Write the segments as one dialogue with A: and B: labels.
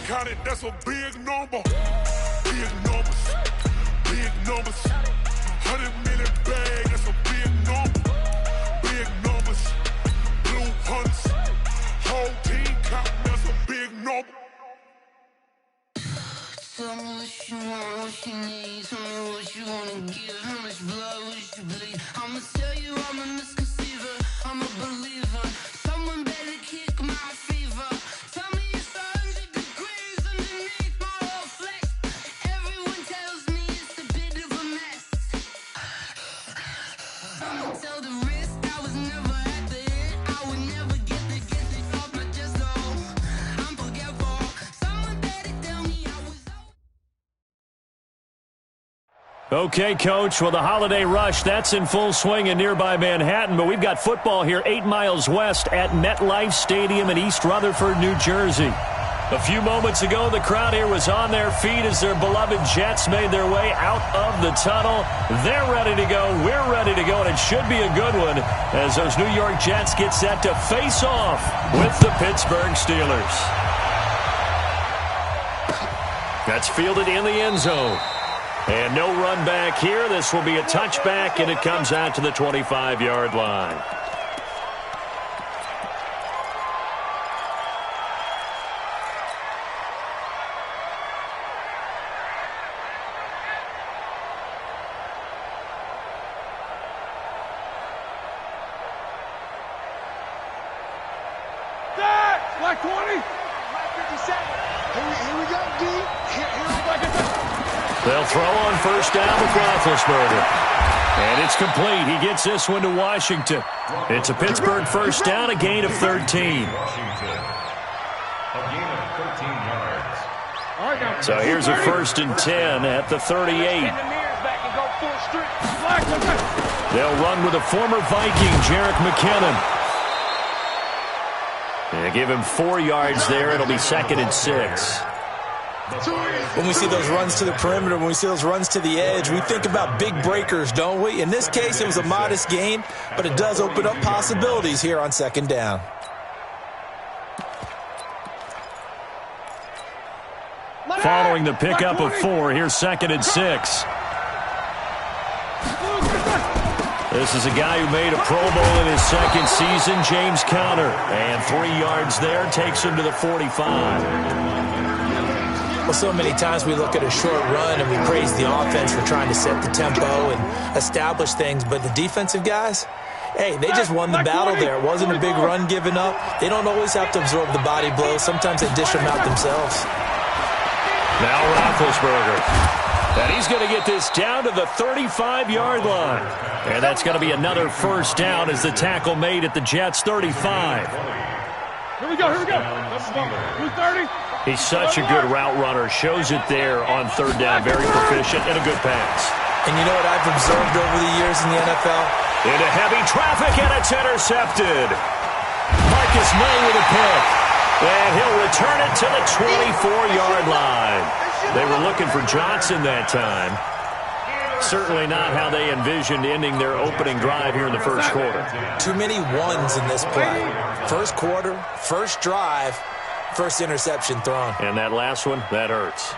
A: count it, that's a big number. Big numbers, big numbers. 100 million bag, that's a big number. Big numbers, blue hunts. Whole team counting, that's a big number.
B: Tell me what you want, what you need. Tell me what you wanna give. How much blood would you bleed? I'ma tell you I'm a misconceiver. I'm a believer. Someone better kick my fever. Tell me it's 100 degrees underneath my whole flesh. Everyone tells me it's a bit of a mess. I'ma tell the risk I was never at the end. I would never get this off my chest though. I'm forgetful. Someone better tell me I was.
C: Okay, Coach, well, the holiday rush, that's in full swing in nearby Manhattan, but we've got football here 8 miles west at MetLife Stadium in East Rutherford, New Jersey. A few moments ago, the crowd here was on their feet as their beloved Jets made their way out of the tunnel. They're ready to go, we're ready to go, and it should be a good one as those New York Jets get set to face off with the Pittsburgh Steelers. That's fielded in the end zone. And no run back here. This will be a touchback, and it comes out to the 25-yard line.
D: Black 20. Black 57. Here we go, D. Here we go.
C: They'll throw on first down with Roethlisberger. And it's complete. He gets this one to Washington. It's a Pittsburgh first down, a gain of 13.
E: A gain of 13 yards.
C: So here's a 1st and 10 at the 38. They'll run with a former Viking, Jerick McKinnon. They give him 4 yards there. It'll be 2nd and 6.
F: When we see those runs to the perimeter, when we see those runs to the edge, we think about big breakers, don't we? In this case, it was a modest gain, but it does open up possibilities here on 2nd down.
C: Following the pickup of 4, here's 2nd and 6. This is a guy who made a Pro Bowl in his 2nd season, James Conner. And 3 yards there takes him to the 45.
F: Well, so many times we look at a short run and we praise the offense for trying to set the tempo and establish things, but the defensive guys, hey, they just won the battle there. It wasn't a big run given up. They don't always have to absorb the body blows. Sometimes they dish them out themselves.
C: Now Roethlisberger. And he's going to get this down to the 35-yard line. And that's going to be another first down as the tackle made at the Jets' 35.
D: Here we go. 230.
C: He's such a good route runner. Shows it there on 3rd down. Very proficient and a good pass.
F: And you know what I've observed over the years in the NFL?
C: Into heavy traffic, and it's intercepted. Marcus May with a pick. And he'll return it to the 24-yard line. They were looking for Johnson that time. Certainly not how they envisioned ending their opening drive here in the first quarter.
F: Too many ones in this play. First quarter, first drive, first interception thrown.
C: And that last one, that hurts.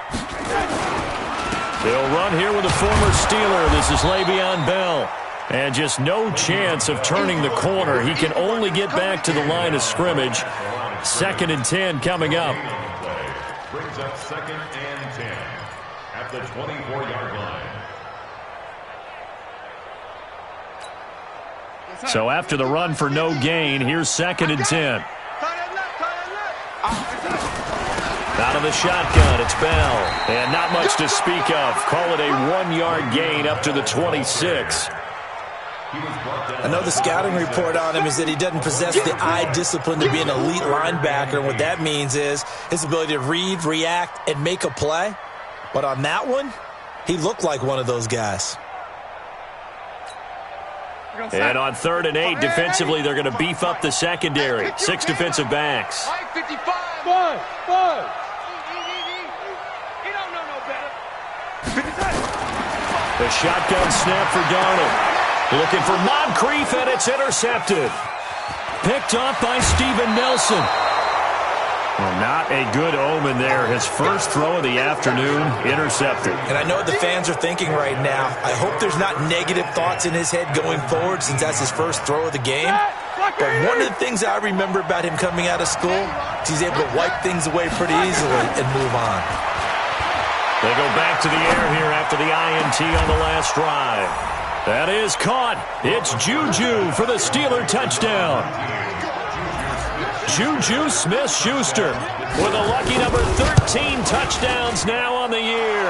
C: They'll run here with a former Steeler. This is Le'Veon Bell. And just no chance of turning the corner. He can only get back to the line of scrimmage. 2nd and 10 coming up.
E: Brings up 2nd and 10 at the 24-yard line.
C: So after the run for no gain, here's 2nd and 10. Out of the shotgun, it's Bell. And not much to speak of. Call it a 1-yard gain up to the 26.
F: I know the scouting report on him is that he doesn't possess the eye discipline to be an elite linebacker. And what that means is his ability to read, react, and make a play. But on that one, he looked like one of those guys.
C: And on 3rd and 8, defensively, they're going to beef up the secondary. 6 defensive backs. The shotgun snap for Darnold. Looking for Moncrief, and it's intercepted. Picked off by Steven Nelson. Well, not a good omen there. His first throw of the afternoon, intercepted.
F: And I know what the fans are thinking right now. I hope there's not negative thoughts in his head going forward since that's his first throw of the game. But one of the things I remember about him coming out of school is he's able to wipe things away pretty easily and move on.
C: They go back to the air here after the INT on the last drive. That is caught. It's Juju for the Steeler touchdown. Juju Smith-Schuster with a lucky number 13 touchdowns now on the year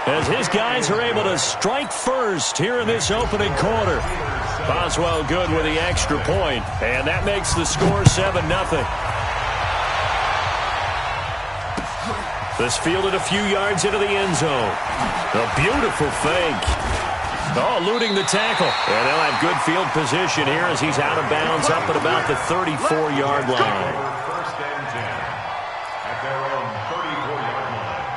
C: as his guys are able to strike first here in this opening quarter. Boswell good with the extra point, and that makes the score 7-0. This fielded a few yards into the end zone. A beautiful fake. Oh, eluding the tackle. And they'll have good field position here as he's out of bounds up at about the 34-yard line.
E: First and 10 at their own 34-yard line.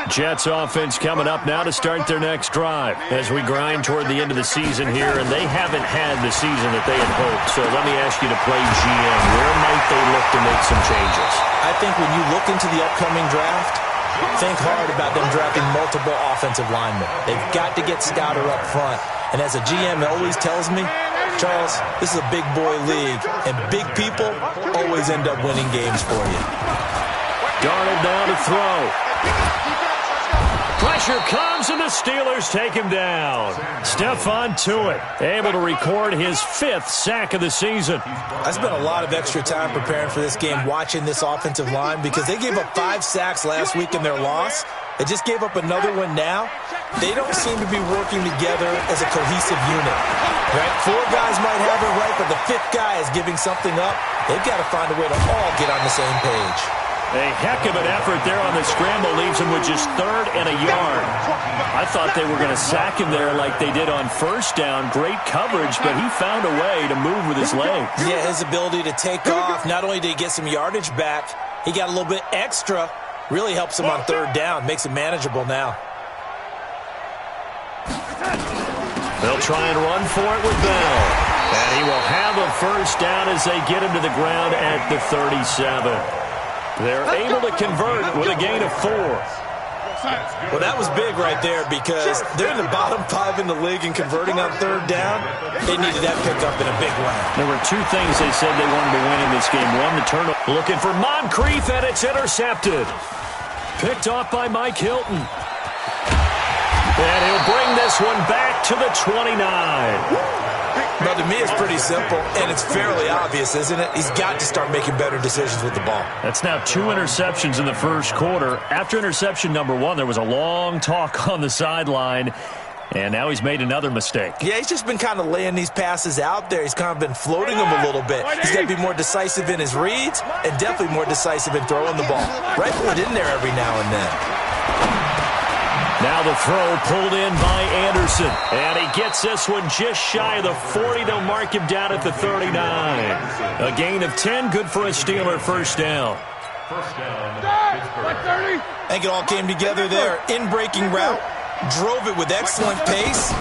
C: Jets offense coming up now to start their next drive as we grind toward the end of the season here, and they haven't had the season that they had hoped. So let me ask you to play GM. Where might they look to make some changes?
F: I think when you look into the upcoming draft, think hard about them drafting multiple offensive linemen. They've got to get Scouter up front. And as a GM always tells me, Charles, this is a big boy league, and big people always end up winning games for you.
C: Darnold down to throw. Pressure comes, and the Steelers take him down. Stephon Tuitt able to record his 5th sack of the season.
F: I spent a lot of extra time preparing for this game watching this offensive line because they gave up 5 sacks last week in their loss. They just gave up another one now. They don't seem to be working together as a cohesive unit. Right? 4 guys might have it right, but the 5th guy is giving something up. They've got to find a way to all get on the same page.
C: A heck of an effort there on the scramble leaves him with just 3rd and a yard. I thought they were going to sack him there like they did on first down. Great coverage, but he found a way to move with his legs.
F: Yeah, his ability to take off, not only did he get some yardage back, he got a little bit extra. Really helps him on 3rd down, makes it manageable now.
C: They'll try and run for it with Bell. And he will have a first down as they get him to the ground at the 37. They're able to convert with a gain of 4.
F: Well, that was big right there because they're in the bottom 5 in the league and converting on 3rd down. They needed that pickup in a big way.
C: There were 2 things they said they wanted to win in this game. One, the turnover. Looking for Moncrief, and it's intercepted. Picked off by Mike Hilton. And he'll bring this one back to the 29.
F: But to me, it's pretty simple, and it's fairly obvious, isn't it? He's got to start making better decisions with the ball.
C: That's now 2 interceptions in the first quarter. After interception number 1, there was a long talk on the sideline, and now he's made another mistake.
F: Yeah, he's just been kind of laying these passes out there. He's kind of been floating them a little bit. He's got to be more decisive in his reads and definitely more decisive in throwing the ball. Rifle it in there every now and then.
C: Now the throw pulled in by Anderson. And he gets this one just shy of the 40. They'll mark him down at the 39. A gain of 10, good for a Steeler first down.
E: First down, Pittsburgh.
F: I think it all came together there. In-breaking route, drove it with excellent pace.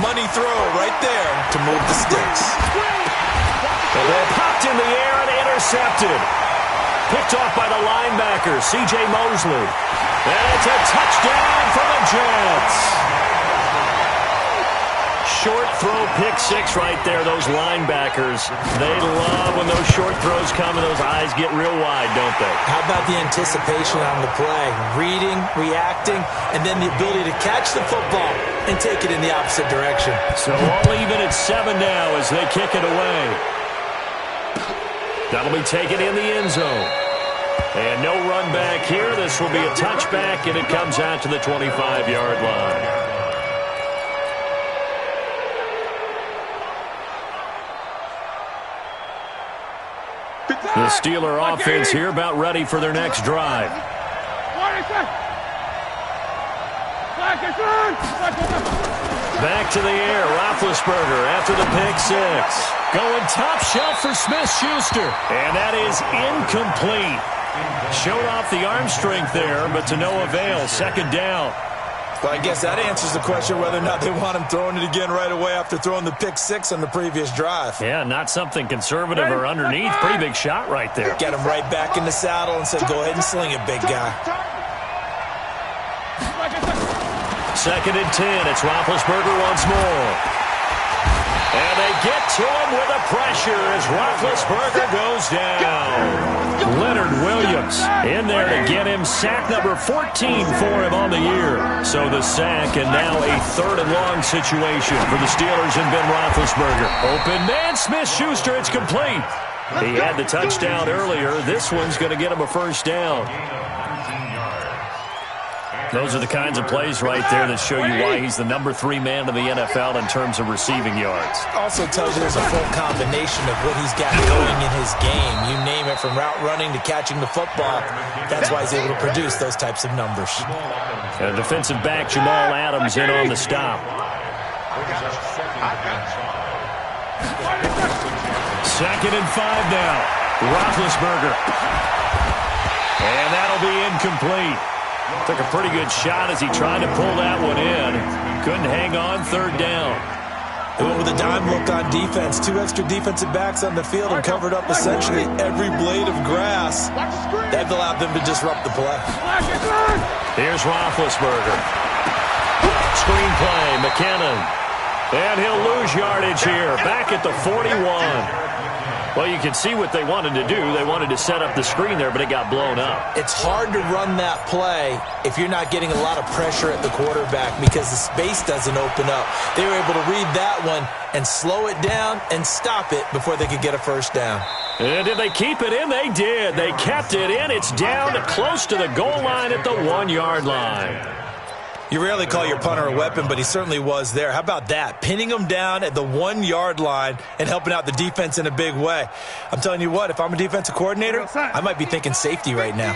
F: Money throw right there to move the sticks.
C: The ball popped in the air and intercepted. Picked off by the linebacker, C.J. Mosley. And it's a touchdown for the Jets. Short throw, pick 6 right there. Those linebackers, they love when those short throws come and those eyes get real wide, don't they?
F: How about the anticipation on the play? Reading, reacting, and then the ability to catch the football and take it in the opposite direction.
C: So all even at 7 now as they kick it away. That'll be taken in the end zone. And no run back here. This will be a touchback, and it comes out to the 25-yard line. The Steeler offense here about ready for their next drive. Back to the air, Roethlisberger after the pick 6. Going top shelf for Smith-Schuster. And that is incomplete. Showed off the arm strength there, but to no avail. Second down.
F: Well, I guess that answers the question whether or not they want him throwing it again right away after throwing the pick six on the previous drive.
C: Yeah, not something conservative or underneath. Pretty big shot right there.
F: Get him right back in the saddle and said, go ahead and sling it, big guy.
C: 2nd and 10. It's Roethlisberger once more. And they get to him with the pressure as Roethlisberger goes down. Leonard Williams in there to get him sack number 14 for him on the year. So the sack, and now a 3rd and long situation for the Steelers and Ben Roethlisberger. Open man, Smith-Schuster, it's complete. He had the touchdown earlier. This one's going to get him a 1st down. Those are the kinds of plays right there that show you why he's the number 3 man in the NFL in terms of receiving yards.
F: Also tells you there's a full combination of what he's got going in his game. You name it, from route running to catching the football. That's why he's able to produce those types of numbers.
C: And defensive back Jamal Adams in on the stop. 2nd and 5 now. Roethlisberger. And that'll be incomplete. Took a pretty good shot as he tried to pull that one in. Couldn't hang on. 3rd down.
F: They went with a dime look on defense. 2 extra defensive backs on the field and covered up essentially every blade of grass. That allowed them to disrupt the play.
C: Here's Roethlisberger. Screen play, McKinnon. And he'll lose yardage here. Back at the 41. Well, you can see what they wanted to do. They wanted to set up the screen there, but it got blown up.
F: It's hard to run that play if you're not getting a lot of pressure at the quarterback because the space doesn't open up. They were able to read that one and slow it down and stop it before they could get a 1st down.
C: And did they keep it in? They did. They kept it in. It's down close to the goal line at the 1-yard line.
F: You rarely call your punter a weapon, but he certainly was there. How about that? Pinning him down at the 1-yard line and helping out the defense in a big way. I'm telling you what, if I'm a defensive coordinator, I might be thinking safety right now.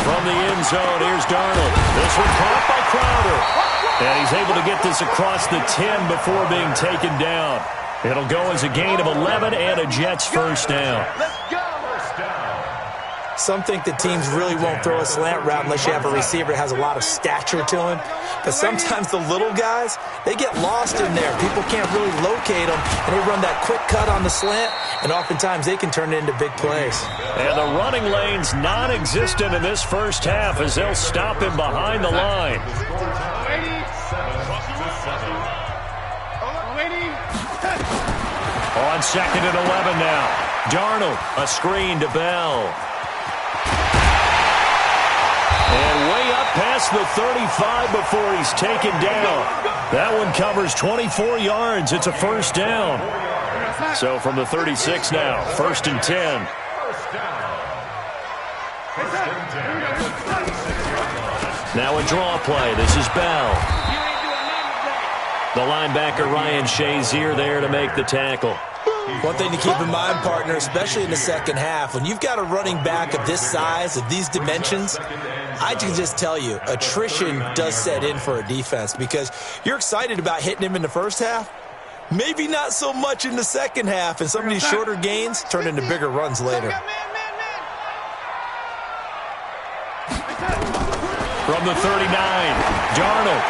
C: From the end zone, here's Darnold. This one caught by Crowder. And he's able to get this across the 10 before being taken down. It'll go as a gain of 11 and a Jets 1st down.
F: Some think that teams really won't throw a slant route unless you have a receiver that has a lot of stature to him. But sometimes the little guys, they get lost in there. People can't really locate them, and they run that quick cut on the slant, and oftentimes they can turn it into big plays.
C: And the running lane's non-existent in this 1st half as they'll stop him behind the line. On 2nd and 11 now. Darnold, a screen to Bell. And way up past the 35 before he's taken down. That one covers 24 yards. It's a 1st down. So from the 36 now, 1st and 10. Now a draw play. This is Bell. The linebacker Ryan Shazier there to make the tackle.
F: One thing to keep in mind, partner, especially in the 2nd half, when you've got a running back of this size, of these dimensions, I can just tell you, attrition does set in for a defense because you're excited about hitting him in the 1st half. Maybe not so much in the 2nd half, and some of these shorter gains turn into bigger runs later.
C: From the 39, Darnold.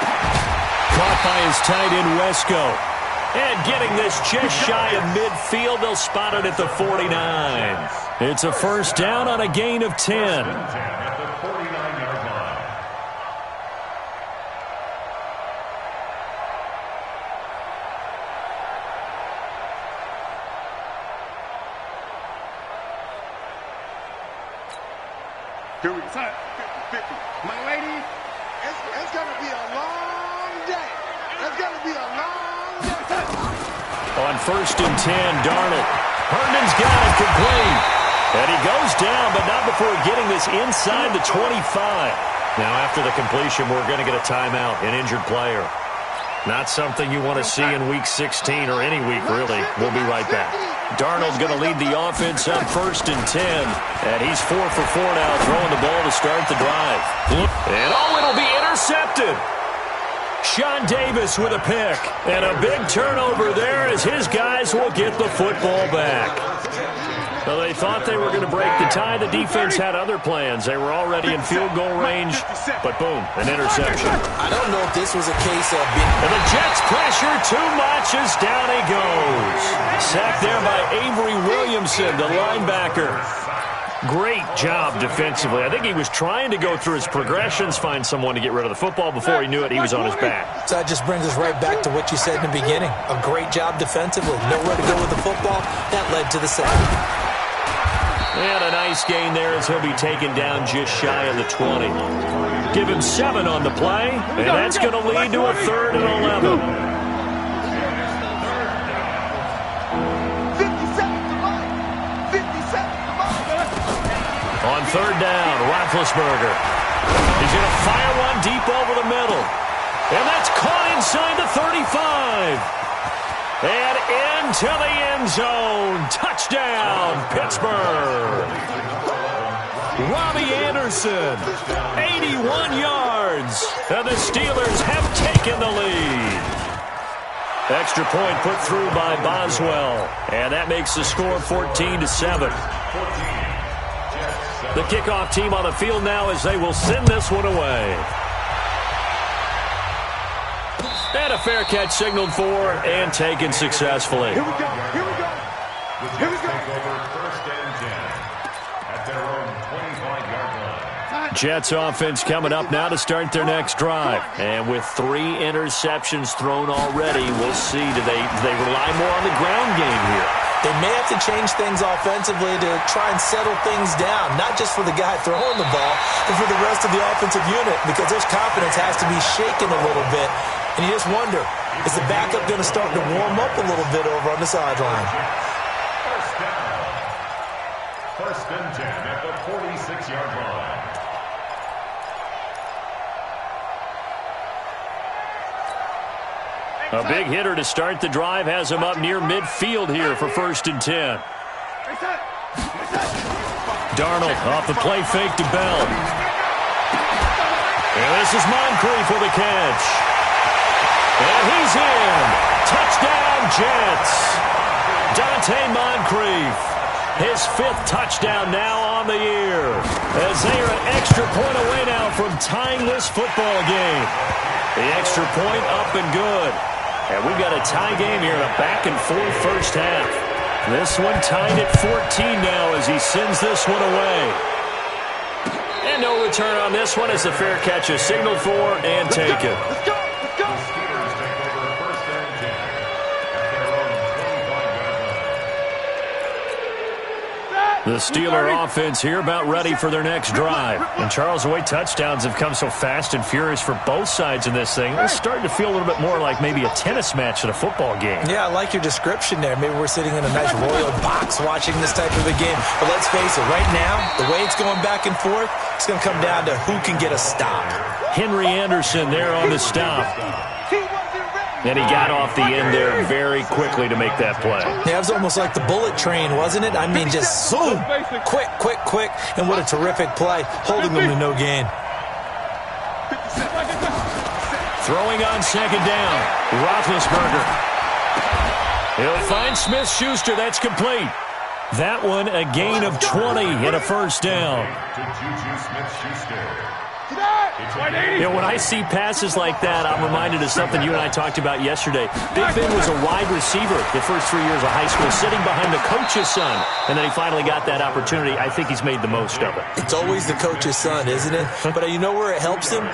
C: Caught by his tight end, Wesco. And getting this just shy of midfield, they'll spot it at the 49. It's a 1st down on a gain of 10.
D: Here we go. 50. My lady, it's going to be a long day. It's going to be a long day.
C: On 1st and 10, Darnold. Herndon's got it complete. And he goes down, but not before getting this inside the 25. Now, after the completion, we're going to get a timeout, an injured player. Not something you want to see in Week 16 or any week, really. We'll be right back. Darnold's going to lead the offense on 1st and 10. And he's 4 for 4 now, throwing the ball to start the drive. And it'll be intercepted. Sean Davis with a pick. And a big turnover there as his guys will get the football back. Well, they thought they were going to break the tie. The defense had other plans. They were already in field goal range, but boom, an interception.
F: I don't know if this was a case of being...
C: And the Jets pressure too much as down he goes. Sacked there by Avery Williamson, the linebacker. Great job defensively. I think he was trying to go through his progressions, find someone to get rid of the football. Before he knew it, he was on his back.
F: So that just brings us right back to what you said in the beginning. A great job defensively. Nowhere to go with the football. That led to the sack.
C: And a nice gain there as he'll be taken down just shy of the 20. Give him 7 on the play, and that's going to lead to a 3rd and 11.
D: 57
C: On 3rd down, Roethlisberger. He's going to fire one deep over the middle. And that's caught inside the 35. And into the end zone. Touchdown, Pittsburgh. Robbie Anderson, 81 yards. And the Steelers have taken the lead. Extra point put through by Boswell. And that makes the score 14-7. The kickoff team on the field now as they will send this one away. And a fair catch signaled for and taken successfully.
D: Here we go. Here we go. Here we go.
E: First and 10 at their own 25-yard line.
C: Jets offense coming up now to start their next drive. And with 3 interceptions thrown already, we'll see. Do they rely more on the ground game here?
F: They may have to change things offensively to try and settle things down, not just for the guy throwing the ball, but for the rest of the offensive unit, because their confidence has to be shaken a little bit. And you just wonder, is the backup going to start to warm up a little bit over on the sideline?
E: First and 10 at the 46-yard line.
C: A big hitter to start the drive has him up near midfield here for 1st and 10. Darnold off the play fake to Bell. And this is Moncrief with a catch. And he's in. Touchdown, Jets. Dante Moncrief. His 5th touchdown now on the year. As they are an extra point away now from tying this football game. The extra point up and good. And we've got a tie game here in a back-and-forth first half. This one tied at 14 now as he sends this one away. And no return on this one as the fair catch is signaled for and taken.
D: Let's go. Let's go.
E: Steelers take over first and 10 at their own 25-yard line.
C: The Steeler offense here about ready for their next drive. And Charles, the way touchdowns have come so fast and furious for both sides in this thing, it's starting to feel a little bit more like maybe a tennis match at a football game.
F: Yeah, I like your description there. Maybe we're sitting in a nice royal box watching this type of a game. But let's face it, right now, the way it's going back and forth, it's going to come down to who can get a stop.
C: Henry Anderson there on the stop. And he got off the end there very quickly to make that play.
F: Yeah, it was almost like the bullet train, wasn't it? I mean, just zoom, quick, quick, quick. And what a terrific play, holding them to no gain.
C: Throwing on 2nd down, Roethlisberger. He'll find Smith-Schuster. That's complete. That one, a gain of 20 and a 1st down.
E: To Juju Smith-Schuster.
C: You know, when I see passes like that, I'm reminded of something you and I talked about yesterday. Big Ben was a wide receiver the first 3 years of high school, sitting behind the coach's son, and then he finally got that opportunity. I think he's made the most of it.
F: It's always the coach's son, isn't it? But you know where it helps him?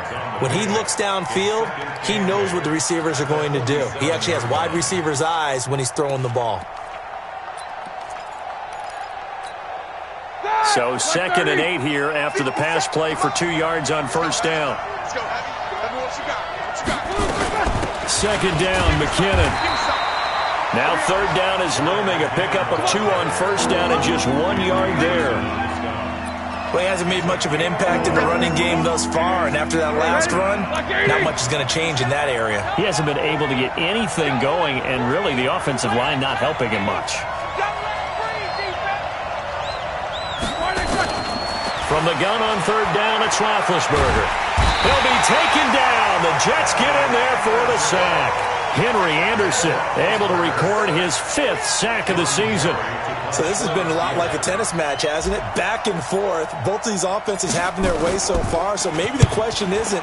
F: When he looks downfield, he knows what the receivers are going to do. He actually has wide receivers' eyes when he's throwing the ball.
C: So 2nd and 8 here after the pass play for 2 yards on 1st down.
D: Let's go, Abby. Tell me what you got. What you got?
C: 2nd down, McKinnon. Now 3rd down is looming. A pickup of 2 on 1st down and just 1 yard there.
F: Well, he hasn't made much of an impact in the running game thus far, and after that last run, not much is going to change in that area.
C: He hasn't been able to get anything going, and really the offensive line not helping him much. From the gun on 3rd down, it's Roethlisberger. He'll be taken down. The Jets get in there for the sack. Henry Anderson able to record his 5th sack of the season.
F: So this has been a lot like a tennis match, hasn't it? Back and forth. Both of these offenses having their way so far. So maybe the question isn't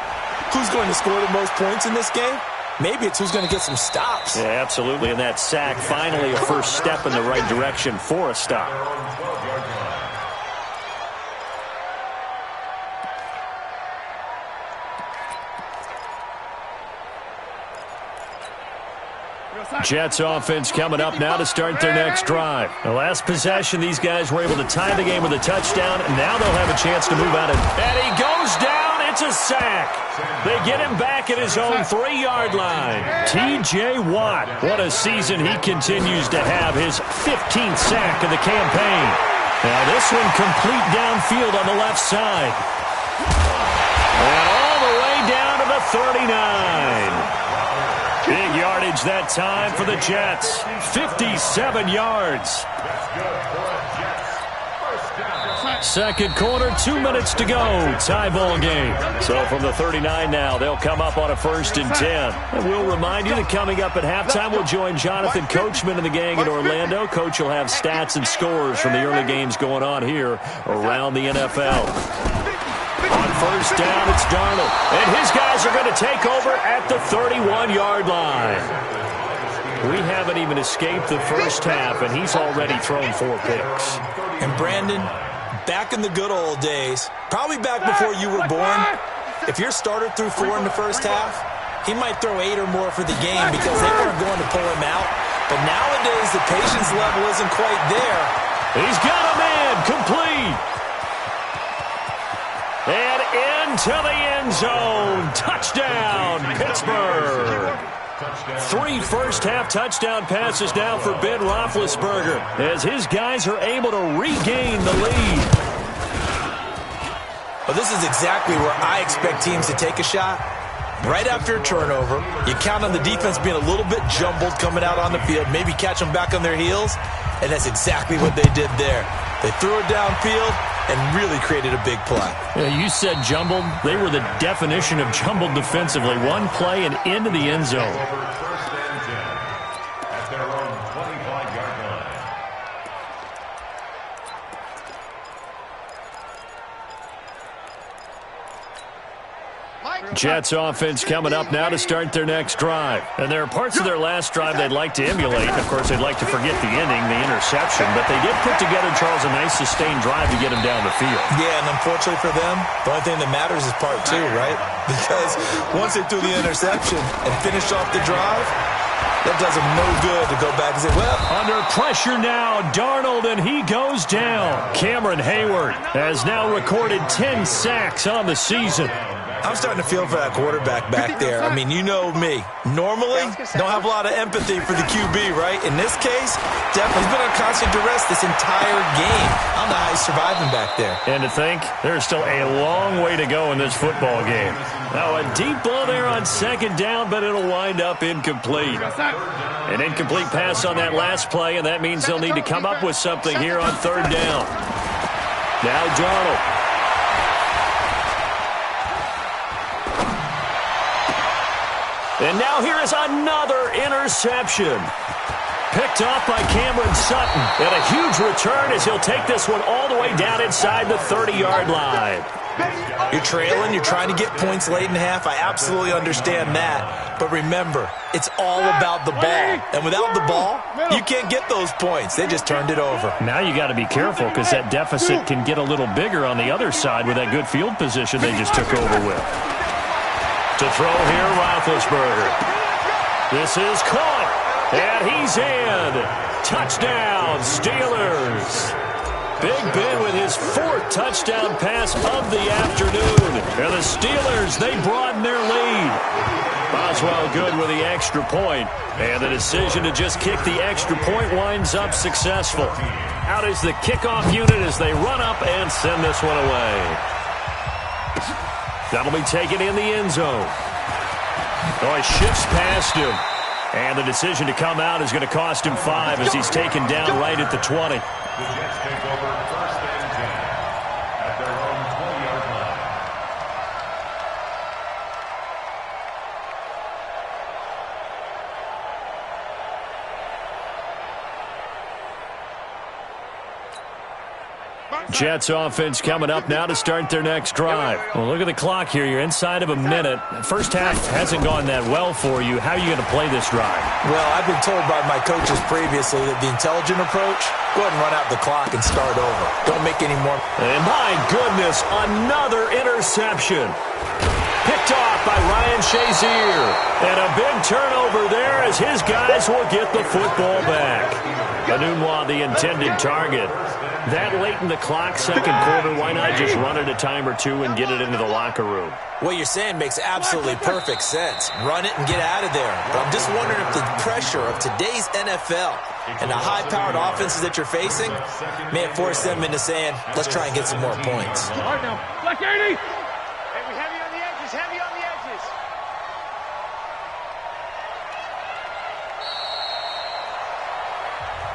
F: who's going to score the most points in this game. Maybe it's who's going to get some stops.
C: Yeah, absolutely. And that sack, finally a first step in the right direction for a stop. Jets offense coming up now to start their next drive. The last possession, these guys were able to tie the game with a touchdown, and now they'll have a chance to move out. And he goes down. It's a sack. They get him back at his own 3-yard line. T.J. Watt, what a season he continues to have. His 15th sack of the campaign. Now this one complete downfield on the left side. And all the way down to the 39. Big yardage that time for the Jets. 57 yards. Second quarter, 2 minutes to go. Tie ball game. So from the 39 now, they'll come up on a 1st and 10. And we'll remind you that coming up at halftime, we'll join Jonathan Coachman and the gang in Orlando. Coach will have stats and scores from the early games going on here around the NFL. On 1st down, it's Darnold. And his guys are going to take over at the 31-yard line. We haven't even escaped the first half, and he's already thrown 4 picks.
F: And Brandon, back in the good old days, probably back before you were born, if your starter threw 4 in the first half, he might throw 8 or more for the game because they weren't going to pull him out. But nowadays, the patience level isn't quite there.
C: He's got a man complete. And into the end zone. Touchdown, Pittsburgh. 3 first-half touchdown passes now for Ben Roethlisberger as his guys are able to regain the lead.
F: Well, this is exactly where I expect teams to take a shot. Right after a turnover, you count on the defense being a little bit jumbled coming out on the field, maybe catch them back on their heels, and that's exactly what they did there. They threw it downfield and really created a big play.
C: Yeah, you said jumbled. They were the definition of jumbled defensively. One play and into the end zone.
E: At their own 25-yard line.
C: Jets offense coming up now to start their next drive. And there are parts of their last drive they'd like to emulate. Of course, they'd like to forget the inning, the interception. But they did put together, Charles, a nice sustained drive to get him down the field.
F: Yeah, and unfortunately for them, the only thing that matters is part 2, right? Because once they threw the interception and finished off the drive, that does them no good to go back and say, well.
C: Under pressure now, Darnold, and he goes down. Cameron Hayward has now recorded 10 sacks on the season.
F: I'm starting to feel for that quarterback back there. I mean, you know me. Normally, don't have a lot of empathy for the QB, right? In this case, definitely he's been on constant duress this entire game. I don't know how he's surviving back there.
C: And to think, there's still a long way to go in this football game. Now, a deep ball there on 2nd down, but it'll wind up incomplete. An incomplete pass on that last play, and that means they'll need to come up with something here on 3rd down. Now Darnold. And now here is another interception. Picked off by Cameron Sutton. And a huge return as he'll take this one all the way down inside the 30-yard line.
F: You're trailing. You're trying to get points late in half. I absolutely understand that. But remember, it's all about the ball. And without the ball, you can't get those points. They just turned it over.
C: Now you got to be careful because that deficit can get a little bigger on the other side with that good field position they just took over with. To throw here, Roethlisberger. This is caught, and he's in. Touchdown, Steelers. Big Ben with his 4th touchdown pass of the afternoon. And the Steelers, they broaden their lead. Boswell good with the extra point. And the decision to just kick the extra point winds up successful. Out is the kickoff unit as they run up and send this one away. That'll be taken in the end zone. Oh, he shifts past him. And the decision to come out is going to cost him 5 as he's taken down right at the 20.
E: The Jets take over 1st and 10 at their own 20-yard line.
C: Jets offense coming up now to start their next drive. Well, look at the clock here. You're inside of a minute. First half hasn't gone that well for you. How are you going to play this drive?
F: Well, I've been told by my coaches previously that the intelligent approach, go ahead and run out the clock and start over. Don't make any more.
C: And my goodness, another interception. Picked off by Ryan Shazier. And a big turnover there as his guys will get the football back. Anunwa, the intended target. That late in the clock, second quarter, why not just run it a time or two and get it into the locker room?
F: What you're saying makes absolutely perfect sense. Run it and get out of there. But I'm just wondering if the pressure of today's NFL and the high-powered offenses that you're facing may have forced them into saying, let's try and get some more points.
D: All right now. Black 80. Hey, we heavy on the edges, heavy on the edges.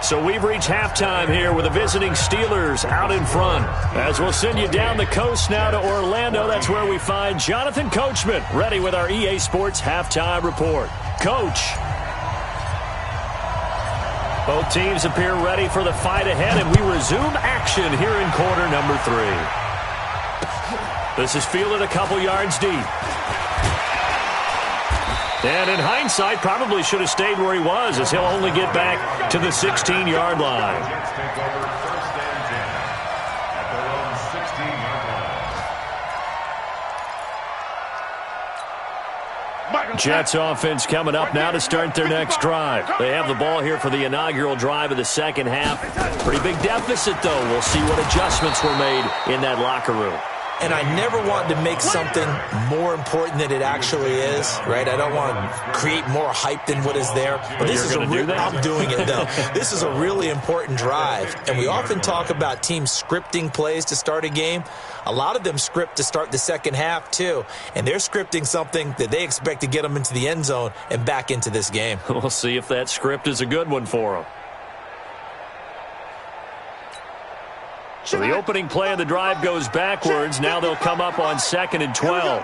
C: So we've reached halftime here with the visiting Steelers out in front. As we'll send you down the coast now to Orlando, that's where we find Jonathan Coachman ready with our EA Sports halftime report. Coach. Both teams appear ready for the fight ahead, and we resume action here in quarter number 3. This is fielded a couple yards deep. And in hindsight, probably should have stayed where he was, as he'll only get back to the 16-yard line. Jets offense coming up now to start their next drive. They have the ball here for the inaugural drive of the second half. Pretty big deficit, though. We'll see what adjustments were made in that locker room.
F: And I never want to make something more important than it actually is, right? I don't want to create more hype than what is there. But this is I'm doing it, though. This is a really important drive. And we often talk about teams scripting plays to start a game. A lot of them script to start the second half, too. And they're scripting something that they expect to get them into the end zone and back into this game.
C: We'll see if that script is a good one for them. So the opening play of the drive goes backwards. Now they'll come up on 2nd and 12.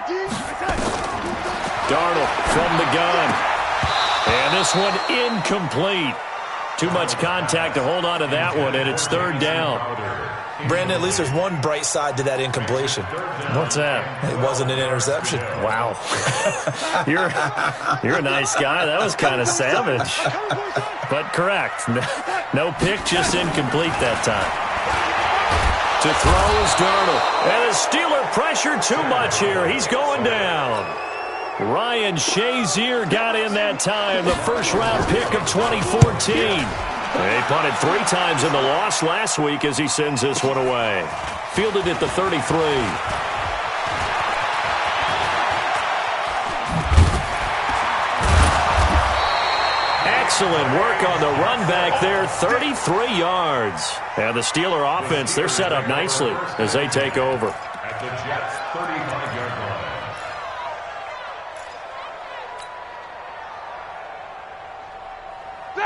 C: Darnold from the gun. And this one incomplete. Too much contact to hold on to that one, and it's 3rd down.
F: Brandon, at least there's one bright side to that incompletion.
C: What's that?
F: It wasn't an interception.
C: Wow. You're a nice guy. That was kind of savage. But correct. No pick, just incomplete that time. To throw is Darnold. And the Steeler pressure too much here. He's going down. Ryan Shazier got in that time, the first-round pick of 2014. He punted 3 times in the loss last week as he sends this one away. Fielded at the 33. Excellent work on the run back there, 33 yards. And the Steeler offense, they're set up nicely as they take over.
E: At the Jets' 35-yard line.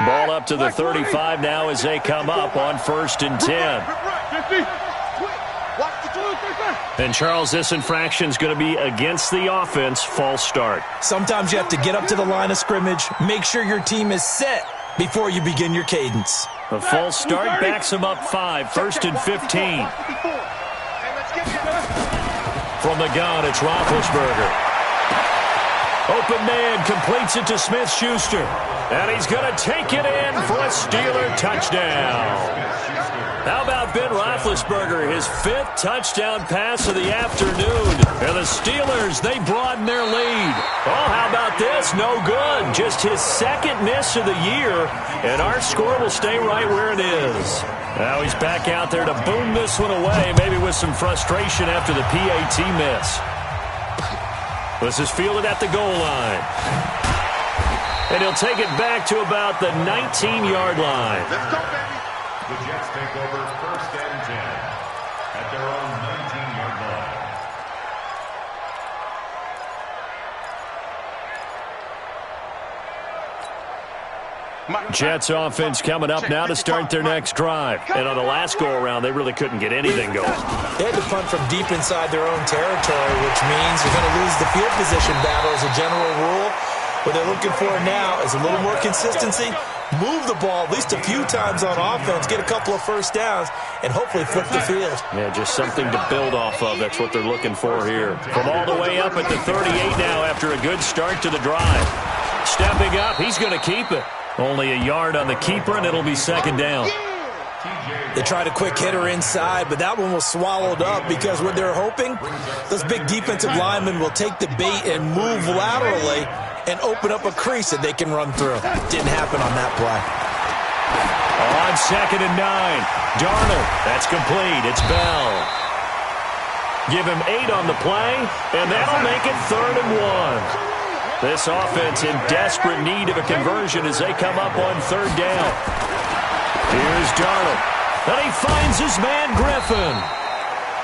C: Ball up to the 35 now as they come up on 1st and 10. And Charles, this infraction is going to be against the offense. False start.
F: Sometimes you have to get up to the line of scrimmage, make sure your team is set before you begin your cadence.
C: The false start backs him up 5, 1st and 15. From the gun, it's Roethlisberger. Open man completes it to Smith-Schuster. And he's going to take it in for a Steeler touchdown. How about Ben Roethlisberger, his 5th touchdown pass of the afternoon. And the Steelers, they broaden their lead. Oh, how about this? No good. Just his 2nd miss of the year. And our score will stay right where it is. Now he's back out there to boom this one away, maybe with some frustration after the PAT miss. This is fielded at the goal line. And he'll take it back to about the 19-yard line.
D: Let's go, baby.
E: The Jets take over 1st and 10 at their own 19-yard line.
C: Jets offense coming up now to start their next drive. And on the last go-around, they really couldn't get anything going.
F: They had to punt from deep inside their own territory, which means you're going to lose the field position battle as a general rule. What they're looking for now is a little more consistency move the ball at least a few times on offense, get a couple of first downs, and hopefully flip the field.
C: Yeah, just something to build off of. That's what they're looking for here. From all the way up at the 38 now after a good start to the drive. Stepping up, he's going to keep it. Only a yard on the keeper, and it'll be second down.
F: They tried a quick hitter inside, but that one was swallowed up because what they're hoping, those big defensive linemen will take the bait and move laterally and open up a crease that they can run through. Didn't happen on that play.
C: On 2nd and 9, Darnold. That's complete. It's Bell. Give him 8 on the play, and that'll make it 3rd and 1. This offense in desperate need of a conversion as they come up on 3rd down. Here's Darnold. And he finds his man Griffin.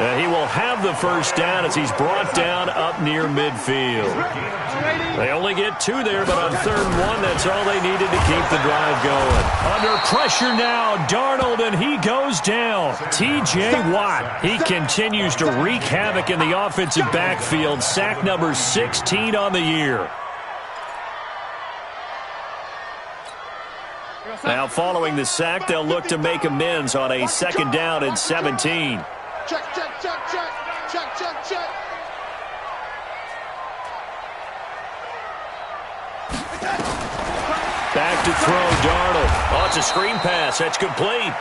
C: And he will have the first down as he's brought down up near midfield. They only get 2 there, but on 3rd and 1, that's all they needed to keep the drive going. Under pressure now, Darnold, and he goes down. T.J. Watt, he continues to wreak havoc in the offensive backfield. Sack number 16 on the year. Now following the sack, they'll look to make amends on a 2nd down and 17.
D: Check, check, check, check, check, check, check.
C: Back to throw, Darnold. Oh, it's a screen pass. That's complete.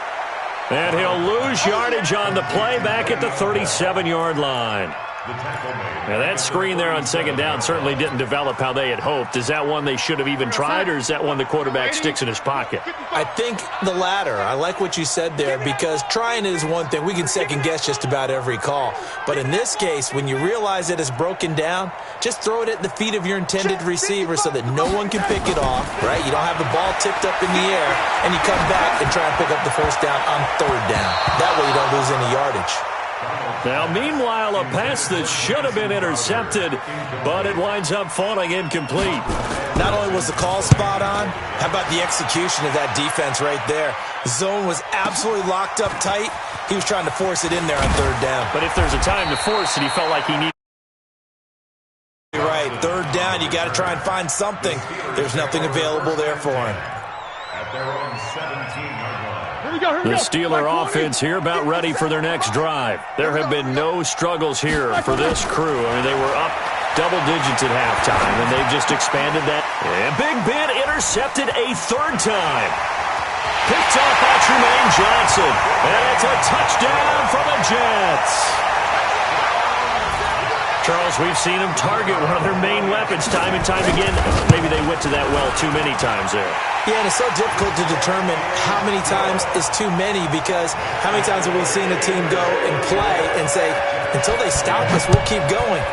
C: And he'll lose yardage on the play back at the 37-yard line. Now that screen there on 2nd down certainly didn't develop how they had hoped. Is that one they should have even tried, or is that one the quarterback sticks in his pocket?
F: I think the latter. I like what you said there because trying is one thing. We can second-guess just about every call. But in this case, when you realize that it's broken down, just throw it at the feet of your intended receiver so that no one can pick it off, right? You don't have the ball tipped up in the air, and you come back and try and pick up the first down on 3rd down. That way you don't lose any yardage.
C: Now, meanwhile, a pass that should have been intercepted, but it winds up falling incomplete.
F: Not only was the call spot on, how about the execution of that defense right there? The zone was absolutely locked up tight. He was trying to force it in there on 3rd down.
C: But if there's a time to force it, he felt like he needed.
F: Right, 3rd down, you got to try and find something. There's nothing available there for him.
E: At their own 17-yard line.
C: The Steeler offense here about ready for their next drive. There have been no struggles here for this crew. I mean, they were up double digits at halftime, and they've just expanded that. And Big Ben intercepted a 3rd time. Picked off by Tremaine Johnson. And it's a touchdown for the Jets. Charles, we've seen them target one of their main weapons time and time again. Maybe they went to that well too many times there.
F: Yeah, and it's so difficult to determine how many times is too many because how many times have we seen a team go and play and say, until they stop us, we'll keep going.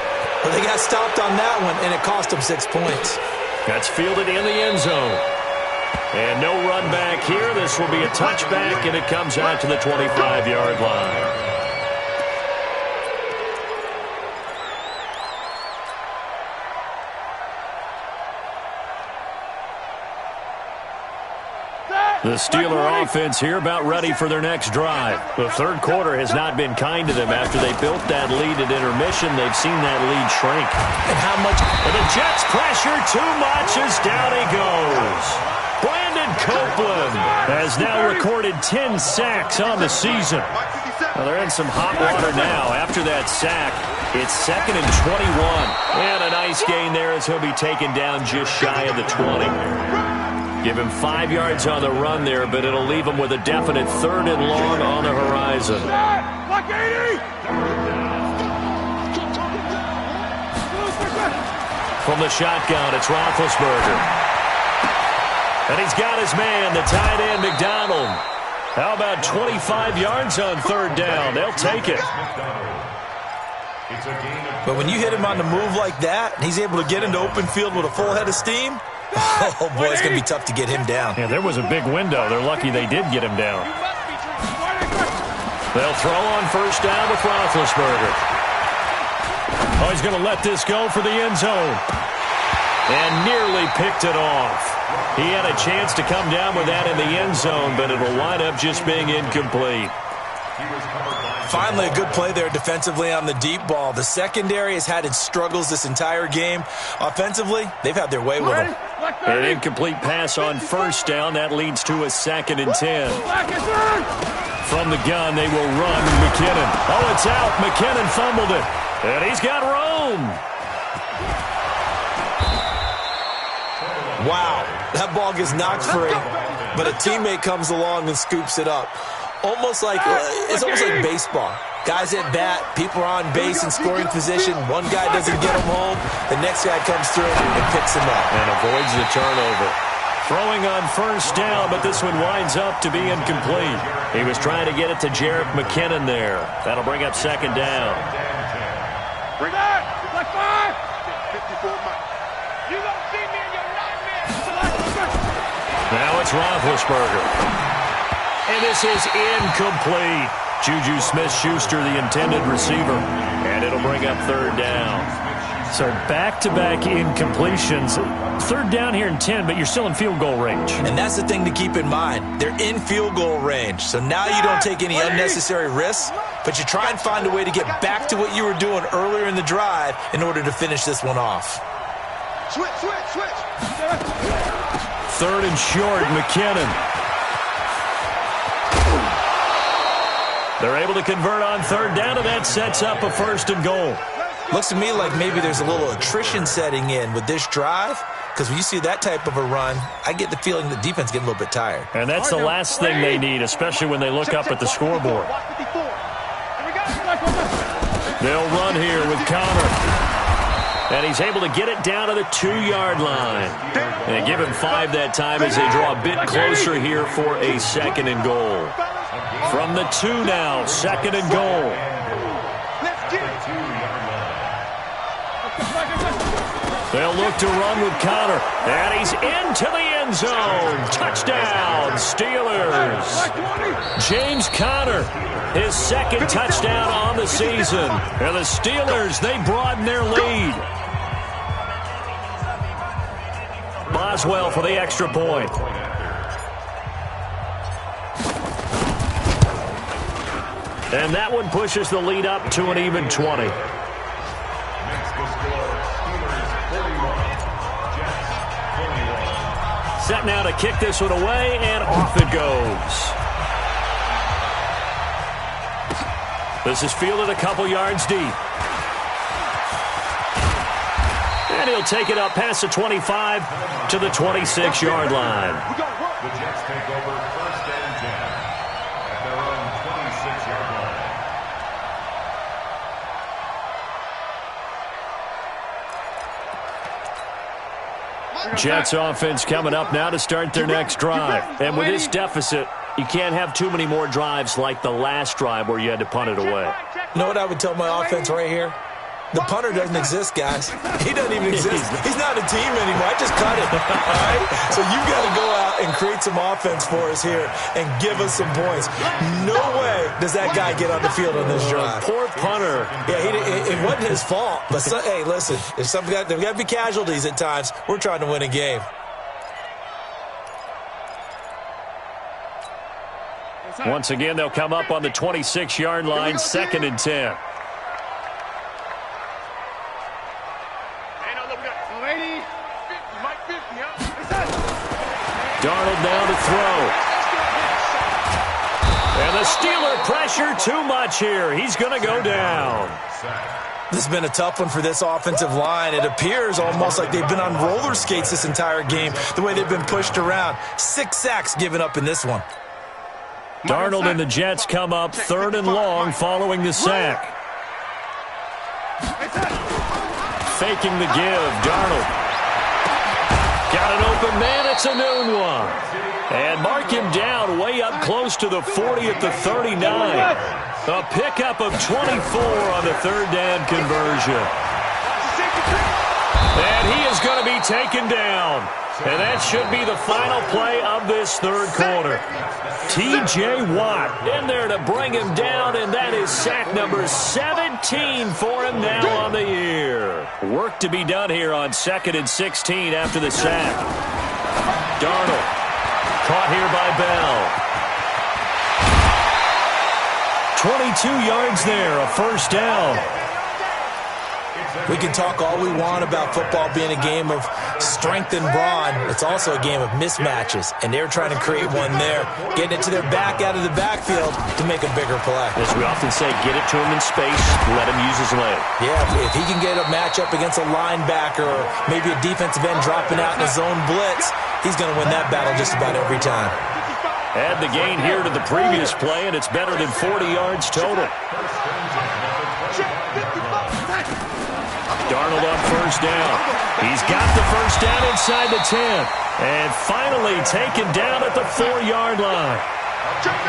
F: Well, they got stopped on that one, and it cost them 6 points.
C: That's fielded in the end zone. And no run back here. This will be a touchback, and it comes out to the 25-yard line. The Steeler offense here about ready for their next drive. The 3rd quarter has not been kind to them after they built that lead at intermission. They've seen that lead shrink.
F: And how much?
C: And the Jets pressure too much as down he goes. Brandon Copeland has now recorded 10 sacks on the season. Well, they're in some hot water now. After that sack, it's 2nd and 21. And a nice gain there as he'll be taken down just shy of the 20. Give him 5 yards on the run there, but it'll leave him with a definite 3rd and long on the horizon. From the shotgun, it's Roethlisberger. And he's got his man, the tight end, McDonald. How about 25 yards on 3rd down? They'll take it.
F: But when you hit him on the move like that, and he's able to get into open field with a full head of steam, oh, boy, it's going to be tough to get him down.
C: Yeah, there was a big window. They're lucky they did get him down. They'll throw on 1st down with Roethlisberger. Oh, he's going to let this go for the end zone. And nearly picked it off. He had a chance to come down with that in the end zone, but it'll wind up just being incomplete.
F: Finally, a good play there defensively on the deep ball. The secondary has had its struggles this entire game. Offensively, they've had their way with them.
C: An incomplete pass on first down. That leads to a 2nd and 10. From the gun, they will run McKinnon. Oh, it's out. McKinnon fumbled it. And he's got room.
F: Wow, that ball gets knocked free, but a teammate comes along and scoops it up. It's almost like baseball. Guys at bat, people are on base in scoring position. One guy doesn't get him home. The next guy comes through and picks him up.
C: And avoids the turnover. Throwing on first down, but this one winds up to be incomplete. He was trying to get it to Jerick McKinnon there. That'll bring up 2nd down.
D: Bring it. Like 5. 54 miles. You don't see me in your nightmares.
C: Now it's Roethlisberger. And this is incomplete. Juju Smith-Schuster, the intended receiver. And it'll bring up 3rd down. So back-to-back incompletions. 3rd down here and 10, but you're still in field goal range.
F: And that's the thing to keep in mind. They're in field goal range. So now you don't take any unnecessary risks, but you try and find a way to get back to what you were doing earlier in the drive in order to finish this one off.
D: Switch.
C: 3rd and short, McKinnon. They're able to convert on 3rd down, and that sets up a 1st and goal.
F: Looks to me like maybe there's a little attrition setting in with this drive, because when you see that type of a run, I get the feeling the defense getting a little bit tired.
C: And that's the last thing they need, especially when they look up at the scoreboard. They'll run here with Connor. And he's able to get it down to the 2-yard line. And give him 5 that time as they draw a bit closer here for a 2nd and goal. From the 2 now, 2nd and goal. They'll look to run with Connor. And he's into the end zone. Touchdown, Steelers. James Conner, his 2nd touchdown on the season. And the Steelers, they broaden their lead. Boswell for the extra point. And that one pushes the lead up to an even 20. Set now to kick this one away, and off it goes. This is fielded a couple yards deep. And he'll take it up past the 25 to the 26-yard line.
E: The Jets take over 1st and 10 at their own 26-yard line.
C: Jets offense coming up now to start their next drive. And with this deficit, you can't have too many more drives like the last drive where you had to punt it away.
F: You know what I would tell my offense right here? The punter doesn't exist, guys. He doesn't even exist. He's not a team anymore. I just cut it. All right? So you've got to go out and create some offense for us here and give us some points. No way does that guy get on the field on this drive.
C: Poor punter.
F: Yeah, it wasn't his fault. But, hey, listen, there's got to be casualties at times. We're trying to win a game.
C: Once again, they'll come up on the 26-yard line, 2nd and 10. Darnold down to throw. And the Steeler pressure too much here. He's going to go down.
F: This has been a tough one for this offensive line. It appears almost like they've been on roller skates this entire game, the way they've been pushed around. 6 sacks given up in this one.
C: Darnold and the Jets come up 3rd and long following the sack. Faking the give, Darnold. Got an open man, it's a noon one. And mark him down way up close to the 40 at the 39. A pickup of 24 on the 3rd down conversion. And he is going to be taken down. And that should be the final play of this 3rd quarter. T.J. Watt in there to bring him down, and that is sack number 17 for him now on the year. Work to be done here on 2nd and 16 after the sack. Darnold caught here by Bell. 22 yards there, a first down.
F: We can talk all we want about football being a game of strength and brawn. It's also a game of mismatches, and they're trying to create one there, getting it to their back out of the backfield to make a bigger play.
C: As we often say, get it to him in space, let him use his leg.
F: Yeah, if he can get a matchup against a linebacker or maybe a defensive end dropping out in a zone blitz, he's going to win that battle just about every time.
C: Add the gain here to the previous play, and it's better than 40 yards total. Darnold on first down. He's got the first down inside the 10. And finally taken down at the 4-yard line.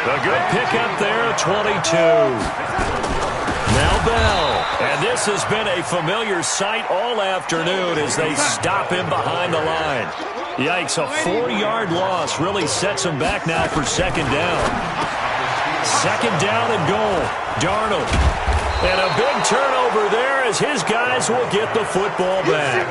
C: A good pickup there, 22. Now Bell. And this has been a familiar sight all afternoon as they stop him behind the line. Yikes, a 4-yard loss really sets him back now for second down. Second down and goal. Darnold. And a big turnover there as his guys will get the football back.